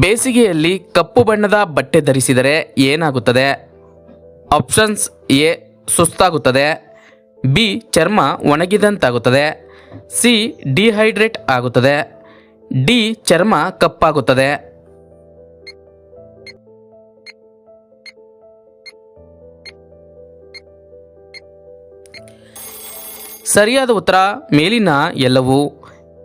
ಬೇಸಿಗೆಯಲ್ಲಿ ಕಪ್ಪು ಬಣ್ಣದ ಬಟ್ಟೆ ಧರಿಸಿದರೆ ಏನಾಗುತ್ತದೆ? ಆಪ್ಷನ್ಸ್: ಎ ಸುಸ್ತಾಗುತ್ತದೆ, ಬಿ ಚರ್ಮ ಒಣಗಿದಂತಾಗುತ್ತದೆ, ಸಿ ಡಿಹೈಡ್ರೇಟ್ ಆಗುತ್ತದೆ, ಡಿ ಚರ್ಮ ಕಪ್ಪಾಗುತ್ತದೆ. ಸರಿಯಾದ ಉತ್ತರ ಮೇಲಿನ ಎಲ್ಲವೂ.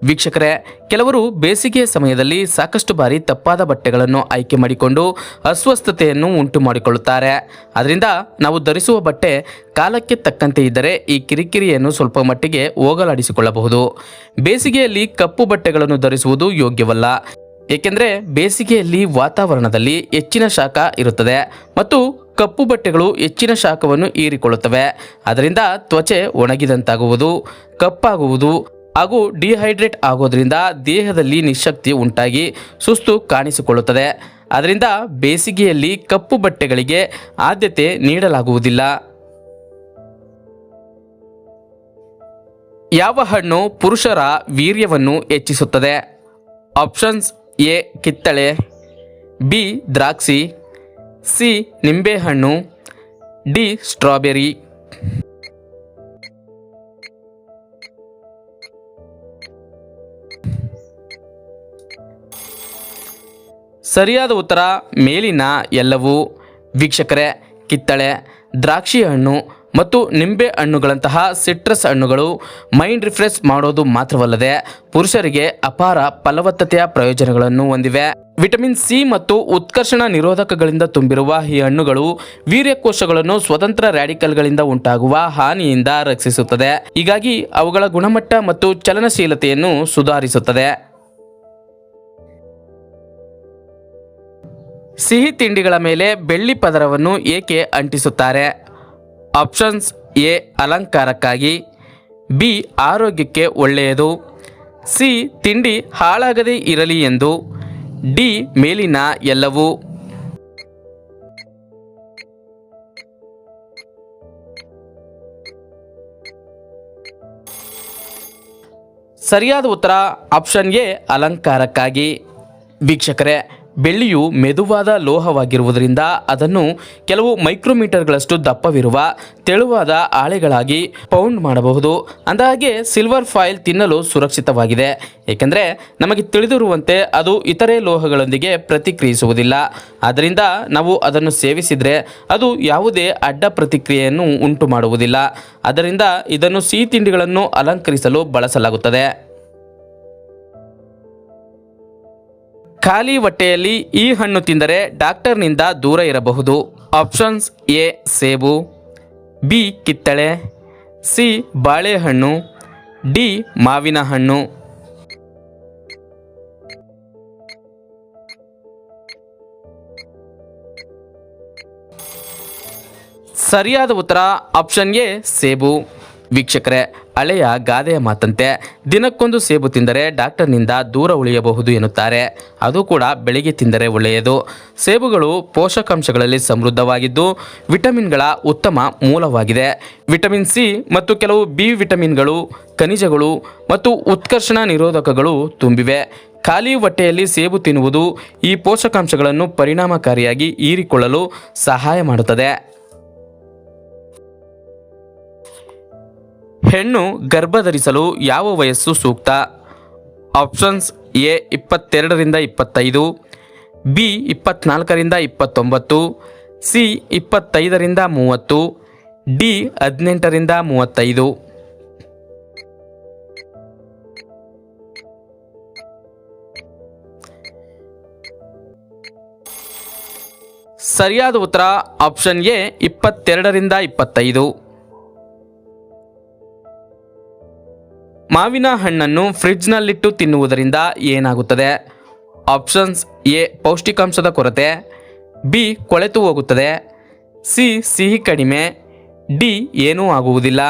ವೀಕ್ಷಕರೇ, ಕೆಲವರು ಬೇಸಿಗೆಯ ಸಮಯದಲ್ಲಿ ಸಾಕಷ್ಟು ಬಾರಿ ತಪ್ಪಾದ ಬಟ್ಟೆಗಳನ್ನು ಆಯ್ಕೆ ಮಾಡಿಕೊಂಡು ಅಸ್ವಸ್ಥತೆಯನ್ನು ಉಂಟು ಮಾಡಿಕೊಳ್ಳುತ್ತಾರೆ. ಅದರಿಂದ ನಾವು ಧರಿಸುವ ಬಟ್ಟೆ ಕಾಲಕ್ಕೆ ತಕ್ಕಂತೆ ಇದ್ದರೆ ಈ ಕಿರಿಕಿರಿಯನ್ನು ಸ್ವಲ್ಪ ಮಟ್ಟಿಗೆ ಹೋಗಲಾಡಿಸಿಕೊಳ್ಳಬಹುದು. ಬೇಸಿಗೆಯಲ್ಲಿ ಕಪ್ಪು ಬಟ್ಟೆಗಳನ್ನು ಧರಿಸುವುದು ಯೋಗ್ಯವಲ್ಲ. ಏಕೆಂದರೆ ಬೇಸಿಗೆಯಲ್ಲಿ ವಾತಾವರಣದಲ್ಲಿ ಹೆಚ್ಚಿನ ಶಾಖ ಇರುತ್ತದೆ ಮತ್ತು ಕಪ್ಪು ಬಟ್ಟೆಗಳು ಹೆಚ್ಚಿನ ಶಾಖವನ್ನು ಹೀರಿಕೊಳ್ಳುತ್ತವೆ. ಅದರಿಂದ ತ್ವಚೆ ಒಣಗಿದಂತಾಗುವುದು, ಕಪ್ಪಾಗುವುದು ಹಾಗೂ ಡಿಹೈಡ್ರೇಟ್ ಆಗೋದ್ರಿಂದ ದೇಹದಲ್ಲಿ ನಿಶಕ್ತಿ ಉಂಟಾಗಿ ಸುಸ್ತು ಕಾಣಿಸಿಕೊಳ್ಳುತ್ತದೆ. ಅದರಿಂದ ಬೇಸಿಗೆಯಲ್ಲಿ ಕಪ್ಪು ಬಟ್ಟೆಗಳಿಗೆ ಆದ್ಯತೆ ನೀಡಲಾಗುವುದಿಲ್ಲ. ಯಾವ ಹಣ್ಣು ಪುರುಷರ ವೀರ್ಯವನ್ನು ಹೆಚ್ಚಿಸುತ್ತದೆ? ಆಪ್ಷನ್ಸ್: ಎ ಕಿತ್ತಳೆ, ಬಿ ದ್ರಾಕ್ಷಿ, ಸಿ ನಿಂಬೆಹಣ್ಣು, ಡಿ ಸ್ಟ್ರಾಬೆರಿ. ಸರಿಯಾದ ಉತ್ತರ ಮೇಲಿನ ಎಲ್ಲವೂ. ವೀಕ್ಷಕರೇ, ಕಿತ್ತಳೆ, ದ್ರಾಕ್ಷಿ ಹಣ್ಣು ಮತ್ತು ನಿಂಬೆ ಹಣ್ಣುಗಳಂತಹ ಸಿಟ್ರಸ್ ಹಣ್ಣುಗಳು ಮೈಂಡ್ ರಿಫ್ರೆಶ್ ಮಾಡೋದು ಮಾತ್ರವಲ್ಲದೆ ಪುರುಷರಿಗೆ ಅಪಾರ ಫಲವತ್ತತೆಯ ಪ್ರಯೋಜನಗಳನ್ನು ಹೊಂದಿವೆ. ವಿಟಮಿನ್ ಸಿ ಮತ್ತು ಉತ್ಕರ್ಷಣ ನಿರೋಧಕಗಳಿಂದ ತುಂಬಿರುವ ಈ ಹಣ್ಣುಗಳು ವೀರ್ಯಕೋಶಗಳನ್ನು ಸ್ವತಂತ್ರ ರ್ಯಾಡಿಕಲ್ಗಳಿಂದ ಉಂಟಾಗುವ ಹಾನಿಯಿಂದ ರಕ್ಷಿಸುತ್ತದೆ. ಹೀಗಾಗಿ ಅವುಗಳ ಗುಣಮಟ್ಟ ಮತ್ತು ಚಲನಶೀಲತೆಯನ್ನು ಸುಧಾರಿಸುತ್ತದೆ. ಸಿಹಿ ತಿಂಡಿಗಳ ಮೇಲೆ ಬೆಳ್ಳಿ ಪದರವನ್ನು ಏಕೆ ಅಂಟಿಸುತ್ತಾರೆ? ಆಪ್ಷನ್ಸ್: ಎ ಅಲಂಕಾರಕ್ಕಾಗಿ, ಬಿ ಆರೋಗ್ಯಕ್ಕೆ ಒಳ್ಳೆಯದು, ಸಿ ತಿಂಡಿ ಹಾಳಾಗದೇ ಇರಲಿ ಎಂದು, ಡಿ ಮೇಲಿನ ಎಲ್ಲವೂ. ಸರಿಯಾದ ಉತ್ತರ ಆಪ್ಷನ್ ಎ ಅಲಂಕಾರಕ್ಕಾಗಿ. ವೀಕ್ಷಕರೇ, ಬೆಳ್ಳಿಯು ಮೆದುವಾದ ಲೋಹವಾಗಿರುವುದರಿಂದ ಅದನ್ನು ಕೆಲವು ಮೈಕ್ರೋಮೀಟರ್ಗಳಷ್ಟು ದಪ್ಪವಿರುವ ತೆಳುವಾದ ಹಾಳೆಗಳಾಗಿ ಪೌಂಡ್ ಮಾಡಬಹುದು. ಅಂದಹಾಗೆ ಸಿಲ್ವರ್ ಫಾಯಿಲ್ ತಿನ್ನಲು ಸುರಕ್ಷಿತವಾಗಿದೆ, ಏಕೆಂದರೆ ನಮಗೆ ತಿಳಿದಿರುವಂತೆ ಅದು ಇತರೆ ಲೋಹಗಳೊಂದಿಗೆ ಪ್ರತಿಕ್ರಿಯಿಸುವುದಿಲ್ಲ. ಆದ್ದರಿಂದ ನಾವು ಅದನ್ನು ಸೇವಿಸಿದರೆ ಅದು ಯಾವುದೇ ಅಡ್ಡ ಪ್ರತಿಕ್ರಿಯೆಯನ್ನು ಉಂಟು ಮಾಡುವುದಿಲ್ಲ. ಆದ್ದರಿಂದ ಇದನ್ನು ಸಿಹಿ ತಿಂಡಿಗಳನ್ನು ಅಲಂಕರಿಸಲು ಬಳಸಲಾಗುತ್ತದೆ. ಖಾಲಿ ಹೊಟ್ಟೆಯಲ್ಲಿ ಈ ಹಣ್ಣು ತಿಂದರೆ ಡಾಕ್ಟರ್ನಿಂದ ದೂರ ಇರಬಹುದು. ಆಪ್ಷನ್ಸ್: ಎ ಸೇಬು, ಬಿ ಕಿತ್ತಳೆ, ಸಿ ಬಾಳೆಹಣ್ಣು, ಡಿ ಮಾವಿನ ಹಣ್ಣು. ಸರಿಯಾದ ಉತ್ತರ ಆಪ್ಷನ್ ಎ ಸೇಬು. ವೀಕ್ಷಕರೇ, ಹಳೆಯ ಗಾದೆಯ ಮಾತಂತೆ ದಿನಕ್ಕೊಂದು ಸೇಬು ತಿಂದರೆ ಡಾಕ್ಟರ್ನಿಂದ ದೂರ ಉಳಿಯಬಹುದು ಎನ್ನುತ್ತಾರೆ. ಅದು ಕೂಡ ಬೆಳಿಗ್ಗೆ ತಿಂದರೆ ಒಳ್ಳೆಯದು. ಸೇಬುಗಳು ಪೋಷಕಾಂಶಗಳಲ್ಲಿ ಸಮೃದ್ಧವಾಗಿದ್ದು ವಿಟಮಿನ್ಗಳ ಉತ್ತಮ ಮೂಲವಾಗಿದೆ. ವಿಟಮಿನ್ ಸಿ ಮತ್ತು ಕೆಲವು ಬಿ ವಿಟಮಿನ್ಗಳು, ಖನಿಜಗಳು ಮತ್ತು ಉತ್ಕರ್ಷಣ ನಿರೋಧಕಗಳು ತುಂಬಿವೆ. ಖಾಲಿ ಹೊಟ್ಟೆಯಲ್ಲಿ ಸೇಬು ತಿನ್ನುವುದು ಈ ಪೋಷಕಾಂಶಗಳನ್ನು ಪರಿಣಾಮಕಾರಿಯಾಗಿ ಹೀರಿಕೊಳ್ಳಲು ಸಹಾಯ ಮಾಡುತ್ತದೆ. ಹೆಣ್ಣು ಗರ್ಭಧರಿಸಲು ಯಾವ ವಯಸ್ಸು ಸೂಕ್ತ? ಆಪ್ಷನ್ಸ್: ಎ 22ರಿಂದ 25, ಬಿ 24ರಿಂದ 29, ಸಿ 25ರಿಂದ 30, ಡಿ 18ರಿಂದ 35. ಸರಿಯಾದ ಉತ್ತರ ಆಪ್ಷನ್ ಎ 22ರಿಂದ 25. ಮಾವಿನ ಹಣ್ಣನ್ನು ಫ್ರಿಡ್ಜ್ನಲ್ಲಿಟ್ಟು ತಿನ್ನುವುದರಿಂದ ಏನಾಗುತ್ತದೆ? ಆಪ್ಷನ್ಸ್: ಎ ಪೌಷ್ಟಿಕಾಂಶದ ಕೊರತೆ, ಬಿ ಕೊಳೆತು ಹೋಗುತ್ತದೆ, ಸಿ ಸಿಹಿ ಕಡಿಮೆ, ಡಿ ಏನೂ ಆಗುವುದಿಲ್ಲ.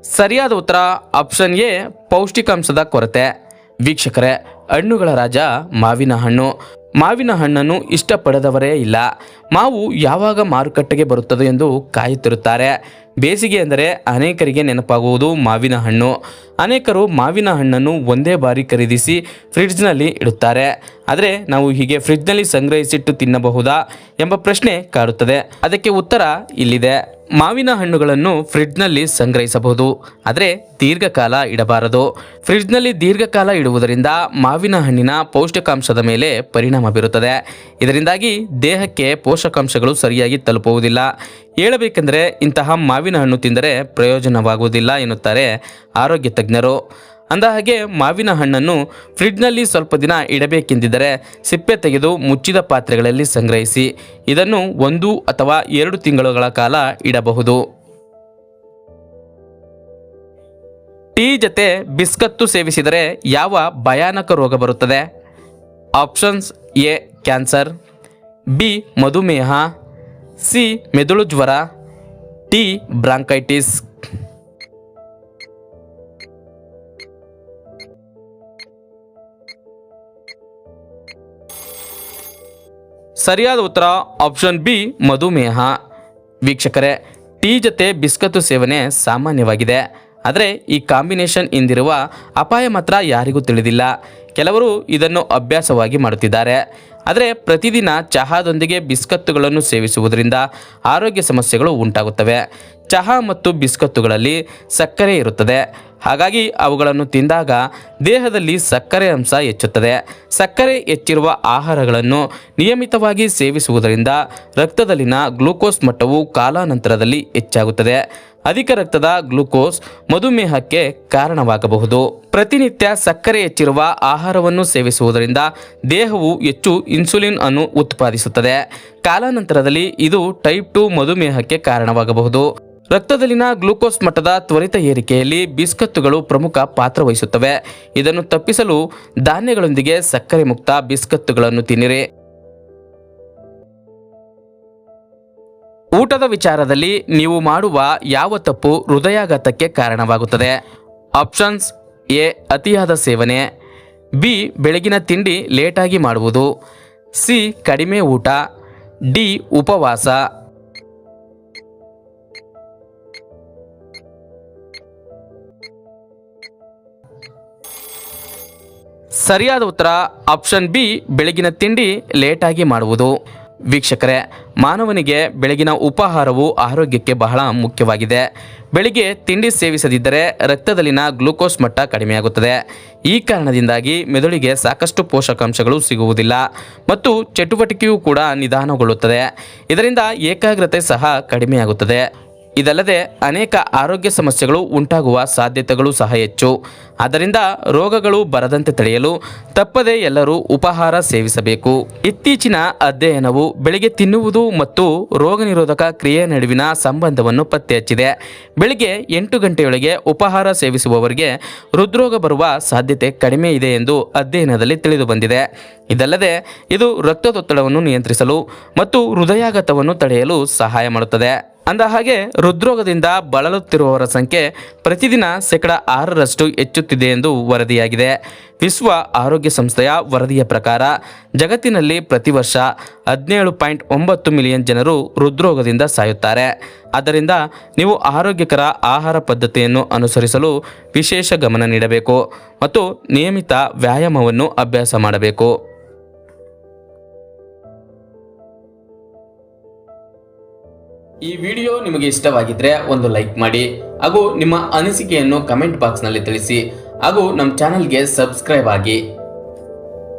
ಸರಿಯಾದ ಉತ್ತರ ಆಪ್ಷನ್ ಎ ಪೌಷ್ಟಿಕಾಂಶದ ಕೊರತೆ. ವೀಕ್ಷಕರೇ, ಹಣ್ಣುಗಳ ರಾಜ ಮಾವಿನ ಹಣ್ಣು. ಮಾವಿನ ಹಣ್ಣನ್ನು ಇಷ್ಟಪಡದವರೇ ಇಲ್ಲ. ಮಾವು ಯಾವಾಗ ಮಾರುಕಟ್ಟೆಗೆ ಬರುತ್ತದೆ ಎಂದು ಕಾಯುತ್ತಿರುತ್ತಾರೆ. ಬೇಸಿಗೆ ಎಂದರೆ ಅನೇಕರಿಗೆ ನೆನಪಾಗುವುದು ಮಾವಿನ ಹಣ್ಣು. ಅನೇಕರು ಮಾವಿನ ಹಣ್ಣನ್ನು ಒಂದೇ ಬಾರಿ ಖರೀದಿಸಿ ಫ್ರಿಡ್ಜ್ನಲ್ಲಿ ಇಡುತ್ತಾರೆ. ಆದರೆ ನಾವು ಹೀಗೆ ಫ್ರಿಡ್ಜ್ನಲ್ಲಿ ಸಂಗ್ರಹಿಸಿಟ್ಟು ತಿನ್ನಬಹುದಾ ಎಂಬ ಪ್ರಶ್ನೆ ಕಾಡುತ್ತದೆ. ಅದಕ್ಕೆ ಉತ್ತರ ಇಲ್ಲಿದೆ. ಮಾವಿನ ಹಣ್ಣುಗಳನ್ನು ಫ್ರಿಡ್ಜ್ನಲ್ಲಿ ಸಂಗ್ರಹಿಸಬಹುದು, ಆದರೆ ದೀರ್ಘಕಾಲ ಇಡಬಾರದು. ಫ್ರಿಡ್ಜ್ನಲ್ಲಿ ದೀರ್ಘಕಾಲ ಇಡುವುದರಿಂದ ಮಾವಿನ ಹಣ್ಣಿನ ಪೌಷ್ಟಿಕಾಂಶದ ಮೇಲೆ ಪರಿಣಾಮ ಬೀರುತ್ತದೆ. ಇದರಿಂದಾಗಿ ದೇಹಕ್ಕೆ ಪೋಷಕಾಂಶಗಳು ಸರಿಯಾಗಿ ತಲುಪುವುದಿಲ್ಲ. ಹೇಳಬೇಕೆಂದರೆ ಇಂತಹ ಮಾವಿನ ಹಣ್ಣು ತಿಂದರೆ ಪ್ರಯೋಜನವಾಗುವುದಿಲ್ಲ ಎನ್ನುತ್ತಾರೆ ಆರೋಗ್ಯ ತಜ್ಞರು. ಅಂದಹಾಗೆ ಮಾವಿನ ಹಣ್ಣನ್ನು ಫ್ರಿಡ್ಜ್ನಲ್ಲಿ ಸ್ವಲ್ಪ ದಿನ ಇಡಬೇಕೆಂದಿದ್ದರೆ ಸಿಪ್ಪೆ ತೆಗೆದು ಮುಚ್ಚಿದ ಪಾತ್ರೆಗಳಲ್ಲಿ ಸಂಗ್ರಹಿಸಿ. ಇದನ್ನು 1 ಅಥವಾ 2 ತಿಂಗಳುಗಳ ಕಾಲ ಇಡಬಹುದು. ಟೀ ಜೊತೆ ಬಿಸ್ಕತ್ತು ಸೇವಿಸಿದರೆ ಯಾವ ಭಯಾನಕ ರೋಗ ಬರುತ್ತದೆ? ಆಪ್ಷನ್ಸ್: ಎ ಕ್ಯಾನ್ಸರ್, ಬಿ ಮಧುಮೇಹ, ಸಿ ಮೆದುಳು ಜ್ವರ, ಡಿ ಬ್ರಾಂಕೈಟಿಸ್. ಸರಿಯಾದ ಉತ್ತರ ಆಪ್ಷನ್ ಬಿ ಮಧುಮೇಹ. ವೀಕ್ಷಕರೇ, ಟೀ ಜೊತೆ ಬಿಸ್ಕತ್ತು ಸೇವನೆ ಸಾಮಾನ್ಯವಾಗಿದೆ. ಆದರೆ ಈ ಕಾಂಬಿನೇಷನ್ ಹಿಂದಿರುವ ಅಪಾಯ ಮಾತ್ರ ಯಾರಿಗೂ ತಿಳಿದಿಲ್ಲ. ಕೆಲವರು ಇದನ್ನು ಅಭ್ಯಾಸವಾಗಿ ಮಾಡುತ್ತಿದ್ದಾರೆ. ಆದರೆ ಪ್ರತಿದಿನ ಚಹಾದೊಂದಿಗೆ ಬಿಸ್ಕತ್ತುಗಳನ್ನು ಸೇವಿಸುವುದರಿಂದ ಆರೋಗ್ಯ ಸಮಸ್ಯೆಗಳು ಉಂಟಾಗುತ್ತವೆ. ಚಹಾ ಮತ್ತು ಬಿಸ್ಕತ್ತುಗಳಲ್ಲಿ ಸಕ್ಕರೆ ಇರುತ್ತದೆ. ಹಾಗಾಗಿ ಅವುಗಳನ್ನು ತಿಂದಾಗ ದೇಹದಲ್ಲಿ ಸಕ್ಕರೆ ಅಂಶ ಹೆಚ್ಚುತ್ತದೆ. ಸಕ್ಕರೆ ಹೆಚ್ಚಿರುವ ಆಹಾರಗಳನ್ನು ನಿಯಮಿತವಾಗಿ ಸೇವಿಸುವುದರಿಂದ ರಕ್ತದಲ್ಲಿನ ಗ್ಲೂಕೋಸ್ ಮಟ್ಟವು ಕಾಲಾನಂತರದಲ್ಲಿ ಹೆಚ್ಚಾಗುತ್ತದೆ. ಅಧಿಕ ರಕ್ತದ ಗ್ಲೂಕೋಸ್ ಮಧುಮೇಹಕ್ಕೆ ಕಾರಣವಾಗಬಹುದು. ಪ್ರತಿನಿತ್ಯ ಸಕ್ಕರೆ ಹೆಚ್ಚಿರುವ ಆಹಾರವನ್ನು ಸೇವಿಸುವುದರಿಂದ ದೇಹವು ಹೆಚ್ಚು ಇನ್ಸುಲಿನ್ ಅನ್ನು ಉತ್ಪಾದಿಸುತ್ತದೆ. ಕಾಲಾನಂತರದಲ್ಲಿ ಇದು ಟೈಪ್ 2 ಮಧುಮೇಹಕ್ಕೆ ಕಾರಣವಾಗಬಹುದು. ರಕ್ತದಲ್ಲಿನ ಗ್ಲೂಕೋಸ್ ಮಟ್ಟದ ತ್ವರಿತ ಏರಿಕೆಯಲ್ಲಿ ಬಿಸ್ಕತ್ತುಗಳು ಪ್ರಮುಖ ಪಾತ್ರ ವಹಿಸುತ್ತವೆ. ಇದನ್ನು ತಪ್ಪಿಸಲು ಧಾನ್ಯಗಳೊಂದಿಗೆ ಸಕ್ಕರೆ ಮುಕ್ತ ಬಿಸ್ಕತ್ತುಗಳನ್ನು ತಿನ್ನಿರಿ. ಊಟದ ವಿಚಾರದಲ್ಲಿ ನೀವು ಮಾಡುವ ಯಾವ ತಪ್ಪು ಹೃದಯಾಘಾತಕ್ಕೆ ಕಾರಣವಾಗುತ್ತದೆ? ಆಪ್ಷನ್ಸ್: ಎ ಅತಿಯಾದ ಸೇವನೆ, ಬಿ ಬೆಳಗಿನ ತಿಂಡಿ ಲೇಟಾಗಿ ಮಾಡುವುದು, ಸಿ ಕಡಿಮೆ ಊಟ, ಡಿ ಉಪವಾಸ. ಸರಿಯಾದ ಉತ್ತರ ಆಪ್ಷನ್ ಬಿ ಬೆಳಗಿನ ತಿಂಡಿ ಲೇಟಾಗಿ ಮಾಡುವುದು. ವೀಕ್ಷಕರೇ, ಮಾನವನಿಗೆ ಬೆಳಗಿನ ಉಪಹಾರವು ಆರೋಗ್ಯಕ್ಕೆ ಬಹಳ ಮುಖ್ಯವಾಗಿದೆ. ಬೆಳಿಗ್ಗೆ ತಿಂಡಿ ಸೇವಿಸದಿದ್ದರೆ ರಕ್ತದಲ್ಲಿನ ಗ್ಲೂಕೋಸ್ ಮಟ್ಟ ಕಡಿಮೆಯಾಗುತ್ತದೆ. ಈ ಕಾರಣದಿಂದಾಗಿ ಮೆದುಳಿಗೆ ಸಾಕಷ್ಟು ಪೋಷಕಾಂಶಗಳು ಸಿಗುವುದಿಲ್ಲ ಮತ್ತು ಚಟುವಟಿಕೆಯೂ ಕೂಡ ನಿಧಾನಗೊಳ್ಳುತ್ತದೆ. ಇದರಿಂದ ಏಕಾಗ್ರತೆ ಸಹ ಕಡಿಮೆಯಾಗುತ್ತದೆ. ಇದಲ್ಲದೆ ಅನೇಕ ಆರೋಗ್ಯ ಸಮಸ್ಯೆಗಳು ಉಂಟಾಗುವ ಸಾಧ್ಯತೆಗಳು ಸಹ ಹೆಚ್ಚು. ಆದ್ದರಿಂದ ರೋಗಗಳು ಬರದಂತೆ ತಡೆಯಲು ತಪ್ಪದೆ ಎಲ್ಲರೂ ಉಪಹಾರ ಸೇವಿಸಬೇಕು. ಇತ್ತೀಚಿನ ಅಧ್ಯಯನವು ಬೆಳಿಗ್ಗೆ ತಿನ್ನುವುದು ಮತ್ತು ರೋಗ ನಿರೋಧಕ ಕ್ರಿಯೆ ನಡುವಿನ ಸಂಬಂಧವನ್ನು ಪತ್ತೆ ಹಚ್ಚಿದೆ. ಬೆಳಿಗ್ಗೆ 8 ಗಂಟೆಯೊಳಗೆ ಉಪಹಾರ ಸೇವಿಸುವವರಿಗೆ ಹೃದ್ರೋಗ ಬರುವ ಸಾಧ್ಯತೆ ಕಡಿಮೆ ಇದೆ ಎಂದು ಅಧ್ಯಯನದಲ್ಲಿ ತಿಳಿದುಬಂದಿದೆ. ಇದಲ್ಲದೆ ಇದು ರಕ್ತದೊತ್ತಡವನ್ನು ನಿಯಂತ್ರಿಸಲು ಮತ್ತು ಹೃದಯಾಘಾತವನ್ನು ತಡೆಯಲು ಸಹಾಯ ಮಾಡುತ್ತದೆ. ಅಂದಹಾಗೆ ಹೃದ್ರೋಗದಿಂದ ಬಳಲುತ್ತಿರುವವರ ಸಂಖ್ಯೆ ಪ್ರತಿದಿನ 6% ಹೆಚ್ಚುತ್ತಿದೆ ಎಂದು ವರದಿಯಾಗಿದೆ. ವಿಶ್ವ ಆರೋಗ್ಯ ಸಂಸ್ಥೆಯ ವರದಿಯ ಪ್ರಕಾರ ಜಗತ್ತಿನಲ್ಲಿ ಪ್ರತಿ ವರ್ಷ 17.9 ಮಿಲಿಯನ್ ಜನರು ಹೃದ್ರೋಗದಿಂದ ಸಾಯುತ್ತಾರೆ. ಆದ್ದರಿಂದ ನೀವು ಆರೋಗ್ಯಕರ ಆಹಾರ ಪದ್ಧತಿಯನ್ನು ಅನುಸರಿಸಲು ವಿಶೇಷ ಗಮನ ನೀಡಬೇಕು ಮತ್ತು ನಿಯಮಿತ ವ್ಯಾಯಾಮವನ್ನು ಅಭ್ಯಾಸ ಮಾಡಬೇಕು. ಈ ವಿಡಿಯೋ ನಿಮಗೆ ಇಷ್ಟವಾಗಿದ್ದರೆ ಒಂದು ಲೈಕ್ ಮಾಡಿ ಹಾಗೂ ನಿಮ್ಮ ಅನಿಸಿಕೆಯನ್ನು ಕಮೆಂಟ್ ಬಾಕ್ಸ್ನಲ್ಲಿ ತಿಳಿಸಿ ಹಾಗೂ ನಮ್ಮ ಚಾನಲ್ಗೆ ಸಬ್ಸ್ಕ್ರೈಬ್ ಆಗಿ.